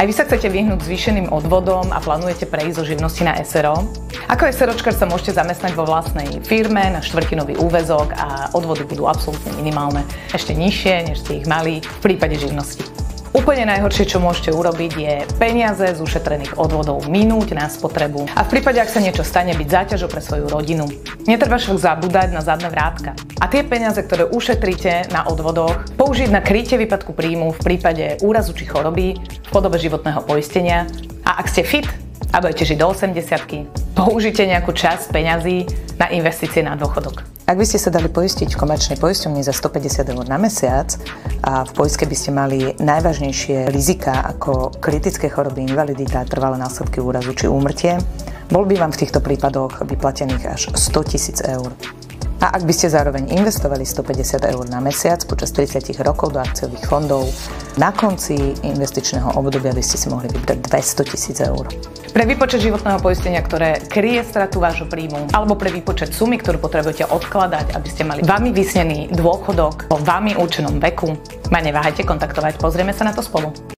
Aj vy sa chcete vyhnúť zvýšeným odvodom a plánujete prejsť zo živnosti na SRO? Ako SROčkar sa môžete zamestnať vo vlastnej firme na štvrtinový úväzok a odvody budú absolútne minimálne, ešte nižšie, než ste ich mali v prípade živnosti. Úplne najhoršie, čo môžete urobiť, je peniaze z ušetrených odvodov minúť na spotrebu a v prípade, ak sa niečo stane, byť záťažou pre svoju rodinu. Netreba však zabúdať na zadné vrátka. A tie peniaze, ktoré ušetríte na odvodoch, použiť na krytie výpadku príjmu v prípade úrazu či choroby v podobe životného poistenia. A ak ste fit a budete žiť do 80-ky, použite nejakú časť peňazí na investície na dôchodok. Ak by ste sa dali poistiť v komerčnej poisťovni za 150 eur na mesiac a v poistke by ste mali najvážnejšie rizika ako kritické choroby, invalidita, trvalé následky úrazu či úmrtie, bol by vám v týchto prípadoch vyplatených až 100 000 eur. A ak by ste zároveň investovali 150 eur na mesiac počas 30 rokov do akciových fondov, na konci investičného obdobia by ste si mohli vybrať 200 000 eur. Pre výpočet životného poistenia, ktoré kryje stratu vášho príjmu, alebo pre výpočet sumy, ktorú potrebujete odkladať, aby ste mali vami vysnený dôchodok vo vami určenom veku, ma neváhajte kontaktovať, pozrieme sa na to spolu.